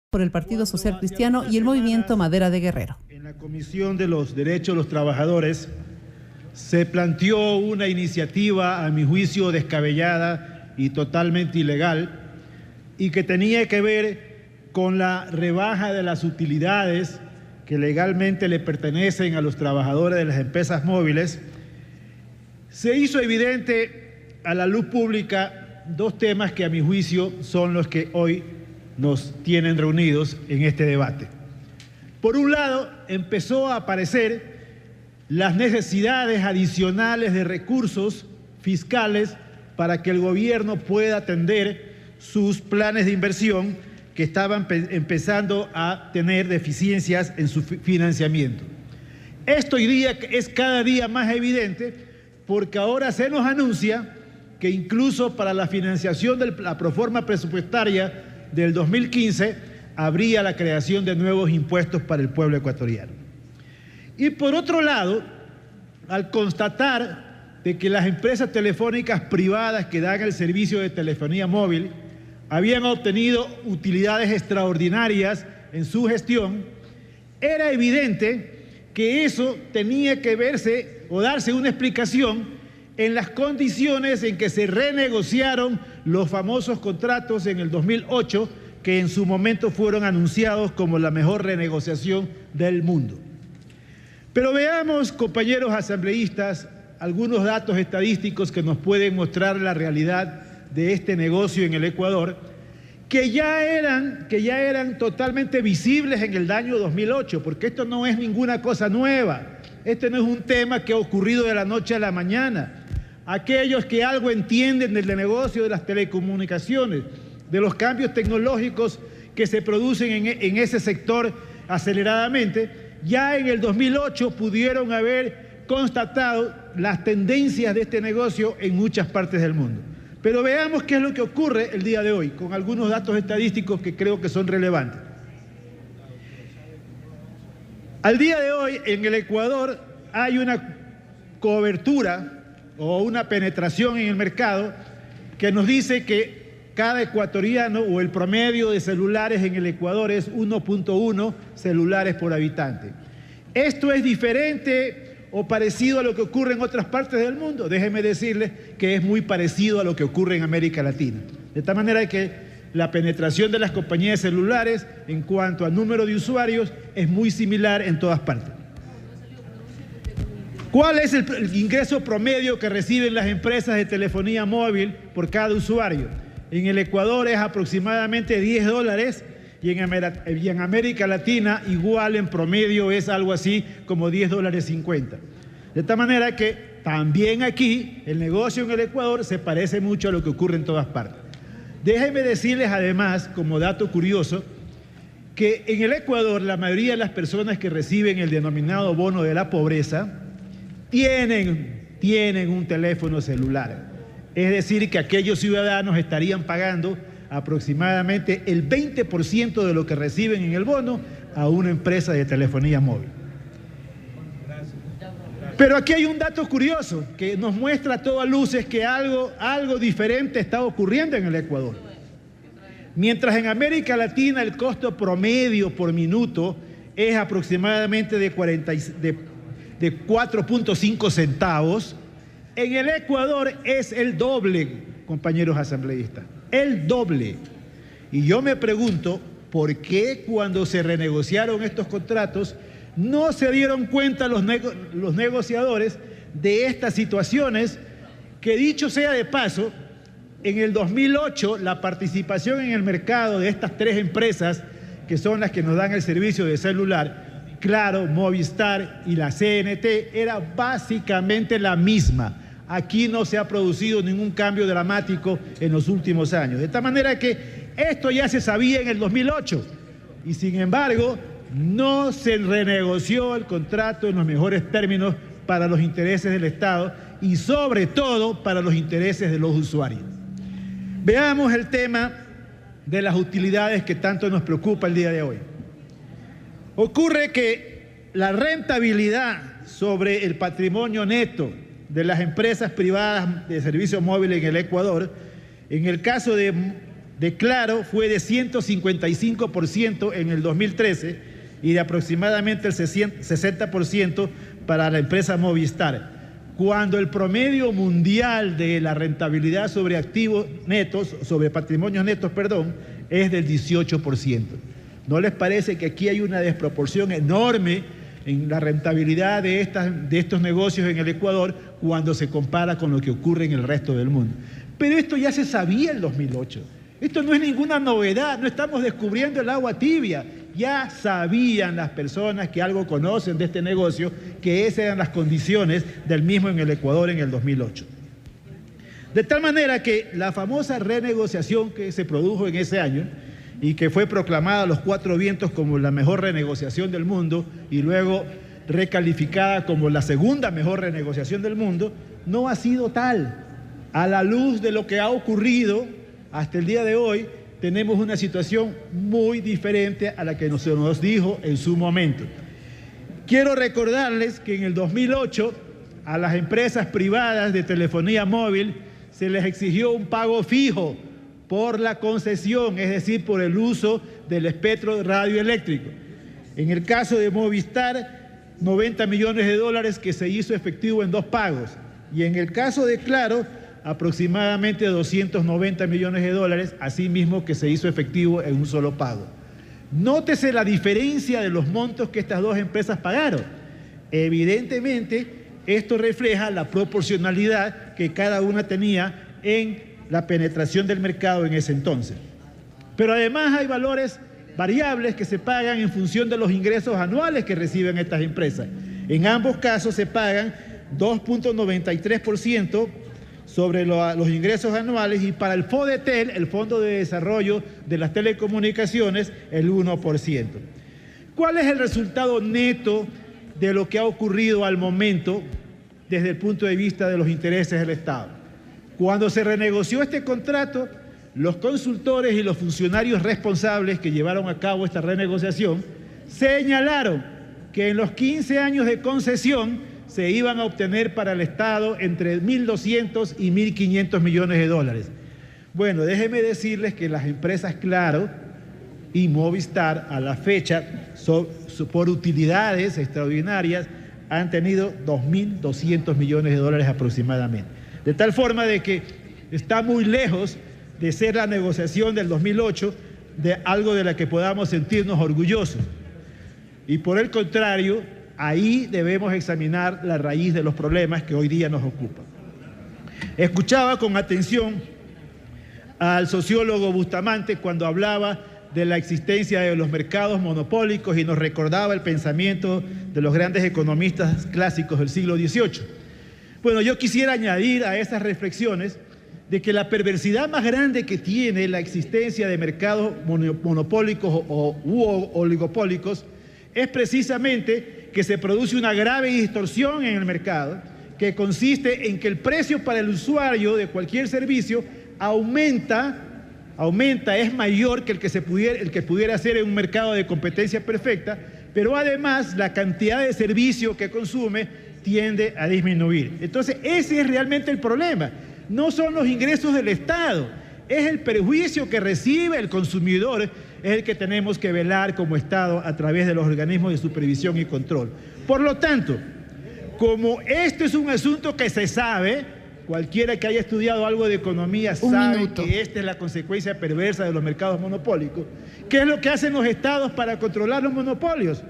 por el Partido Social Cristiano y el Movimiento Madera de Guerrero. En la Comisión de los Derechos de los Trabajadores se planteó una iniciativa, a mi juicio, descabellada y totalmente ilegal, y que tenía que ver con la rebaja de las utilidades que legalmente le pertenecen a los trabajadores de las empresas móviles. Se hizo evidente a la luz pública dos temas que a mi juicio son los que hoy nos tienen reunidos en este debate. Por un lado, empezó a aparecer las necesidades adicionales de recursos fiscales para que el gobierno pueda atender sus planes de inversión que estaban empezando a tener deficiencias en su financiamiento. Esto hoy día es cada día más evidente porque ahora se nos anuncia que incluso para la financiación de la proforma presupuestaria del 2015 habría la creación de nuevos impuestos para el pueblo ecuatoriano. Y por otro lado, al constatar de que las empresas telefónicas privadas que dan el servicio de telefonía móvil habían obtenido utilidades extraordinarias en su gestión, era evidente que eso tenía que verse o darse una explicación en las condiciones en que se renegociaron los famosos contratos en el 2008, que en su momento fueron anunciados como la mejor renegociación del mundo. Pero veamos, compañeros asambleístas, algunos datos estadísticos que nos pueden mostrar la realidad de este negocio en el Ecuador, que ya eran totalmente visibles en el año 2008, porque esto no es ninguna cosa nueva, este no es un tema que ha ocurrido de la noche a la mañana. Aquellos que algo entienden del negocio de las telecomunicaciones, de los cambios tecnológicos que se producen en ese sector aceleradamente, ya en el 2008 pudieron haber constatado las tendencias de este negocio en muchas partes del mundo. Pero veamos qué es lo que ocurre el día de hoy, con algunos datos estadísticos que creo que son relevantes. Al día de hoy, en el Ecuador, hay una cobertura o una penetración en el mercado que nos dice que cada ecuatoriano o el promedio de celulares en el Ecuador es 1.1 celulares por habitante. ¿Esto es diferente o parecido a lo que ocurre en otras partes del mundo? Déjenme decirles que es muy parecido a lo que ocurre en América Latina. De tal manera que la penetración de las compañías celulares en cuanto al número de usuarios es muy similar en todas partes. ¿Cuál es el ingreso promedio que reciben las empresas de telefonía móvil por cada usuario? En el Ecuador es aproximadamente $10 y en América Latina igual en promedio es algo así como $10.50. De tal manera que también aquí el negocio en el Ecuador se parece mucho a lo que ocurre en todas partes. Déjenme decirles además, como dato curioso, que en el Ecuador la mayoría de las personas que reciben el denominado bono de la pobreza tienen un teléfono celular. Es decir, que aquellos ciudadanos estarían pagando aproximadamente el 20% de lo que reciben en el bono a una empresa de telefonía móvil. Pero aquí hay un dato curioso que nos muestra a todas luces que algo diferente está ocurriendo en el Ecuador. Mientras en América Latina el costo promedio por minuto es aproximadamente de 4.5 centavos, en el Ecuador es el doble, compañeros asambleístas, el doble. Y yo me pregunto, ¿por qué cuando se renegociaron estos contratos no se dieron cuenta los negociadores de estas situaciones que, dicho sea de paso, en el 2008 la participación en el mercado de estas tres empresas, que son las que nos dan el servicio de celular, Claro, Movistar y la CNT, era básicamente la misma. Aquí no se ha producido ningún cambio dramático en los últimos años. De tal manera que esto ya se sabía en el 2008 y sin embargo no se renegoció el contrato en los mejores términos para los intereses del Estado y sobre todo para los intereses de los usuarios. Veamos el tema de las utilidades que tanto nos preocupa el día de hoy. Ocurre que la rentabilidad sobre el patrimonio neto de las empresas privadas de servicios móviles en el Ecuador, en el caso de de Claro fue de 155% en el 2013 y de aproximadamente el 60% para la empresa Movistar, cuando el promedio mundial de la rentabilidad sobre activos netos, sobre patrimonios netos, perdón, es del 18%. ¿No les parece que aquí hay una desproporción enorme en la rentabilidad de estos negocios en el Ecuador cuando se compara con lo que ocurre en el resto del mundo? Pero esto ya se sabía en 2008. Esto no es ninguna novedad, no estamos descubriendo el agua tibia. Ya sabían las personas que algo conocen de este negocio que esas eran las condiciones del mismo en el Ecuador en el 2008. De tal manera que la famosa renegociación que se produjo en ese año y que fue proclamada a los cuatro vientos como la mejor renegociación del mundo y luego recalificada como la segunda mejor renegociación del mundo, no ha sido tal. A la luz de lo que ha ocurrido hasta el día de hoy, tenemos una situación muy diferente a la que se nos dijo en su momento. Quiero recordarles que en el 2008 a las empresas privadas de telefonía móvil se les exigió un pago fijo por la concesión, es decir, por el uso del espectro radioeléctrico. En el caso de Movistar, 90 millones de dólares que se hizo efectivo en 2 pagos. Y en el caso de Claro, aproximadamente 290 millones de dólares, así mismo que se hizo efectivo en un solo pago. Nótese la diferencia de los montos que estas dos empresas pagaron. Evidentemente, esto refleja la proporcionalidad que cada una tenía en la penetración del mercado en ese entonces. Pero además hay valores variables que se pagan en función de los ingresos anuales que reciben estas empresas. En ambos casos se pagan 2.93% sobre los ingresos anuales y para el FODETEL, el Fondo de Desarrollo de las Telecomunicaciones, el 1%. ¿Cuál es el resultado neto de lo que ha ocurrido al momento desde el punto de vista de los intereses del Estado? Cuando se renegoció este contrato, los consultores y los funcionarios responsables que llevaron a cabo esta renegociación señalaron que en los 15 años de concesión se iban a obtener para el Estado entre 1.200 y 1.500 millones de dólares. Bueno, déjenme decirles que las empresas Claro y Movistar a la fecha, por utilidades extraordinarias, han tenido 2.200 millones de dólares aproximadamente. De tal forma de que está muy lejos de ser la negociación del 2008 de algo de la que podamos sentirnos orgullosos. Y por el contrario, ahí debemos examinar la raíz de los problemas que hoy día nos ocupan. Escuchaba con atención al sociólogo Bustamante cuando hablaba de la existencia de los mercados monopólicos y nos recordaba el pensamiento de los grandes economistas clásicos del siglo XVIII. Bueno, yo quisiera añadir a esas reflexiones de que la perversidad más grande que tiene la existencia de mercados monopólicos u oligopólicos es precisamente que se produce una grave distorsión en el mercado que consiste en que el precio para el usuario de cualquier servicio aumenta, es mayor que el que pudiera hacer en un mercado de competencia perfecta, pero además la cantidad de servicio que consume tiende a disminuir. Entonces, ese es realmente el problema. No son los ingresos del Estado, es el perjuicio que recibe el consumidor, es el que tenemos que velar como Estado a través de los organismos de supervisión y control. Por lo tanto, como esto es un asunto que se sabe, cualquiera que haya estudiado algo de economía sabe que esta es la consecuencia perversa de los mercados monopólicos. ¿Qué es lo que hacen los Estados para controlar los monopolios?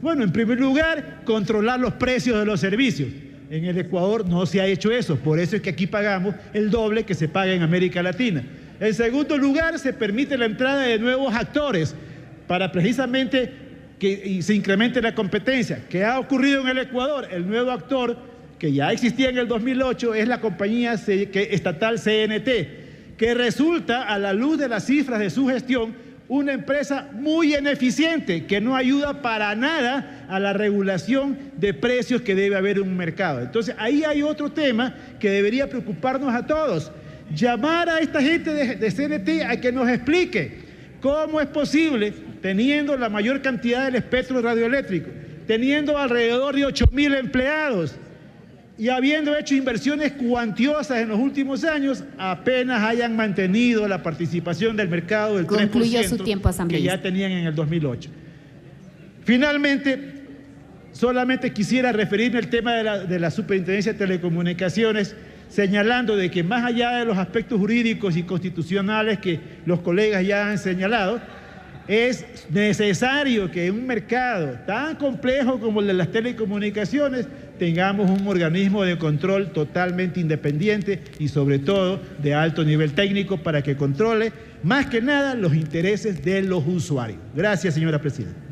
Bueno, en primer lugar, controlar los precios de los servicios. En el Ecuador no se ha hecho eso, por eso es que aquí pagamos el doble que se paga en América Latina. En segundo lugar, se permite la entrada de nuevos actores para precisamente que se incremente la competencia. ¿Qué ha ocurrido en el Ecuador? El nuevo actor que ya existía en el 2008 es la compañía estatal CNT, que resulta, a la luz de las cifras de su gestión, una empresa muy ineficiente que no ayuda para nada a la regulación de precios que debe haber en un mercado. Entonces, ahí hay otro tema que debería preocuparnos a todos. Llamar a esta gente de CNT a que nos explique cómo es posible, teniendo la mayor cantidad del espectro radioeléctrico, teniendo alrededor de 8.000 empleados, y habiendo hecho inversiones cuantiosas en los últimos años, apenas hayan mantenido la participación del mercado del 3%. Concluyó su tiempo, asambleísta. Que ya tenían en el 2008. Finalmente, solamente quisiera referirme al tema de la Superintendencia de Telecomunicaciones, señalando de que más allá de los aspectos jurídicos y constitucionales que los colegas ya han señalado, es necesario que en un mercado tan complejo como el de las telecomunicaciones tengamos un organismo de control totalmente independiente y sobre todo de alto nivel técnico para que controle más que nada los intereses de los usuarios. Gracias, señora presidenta.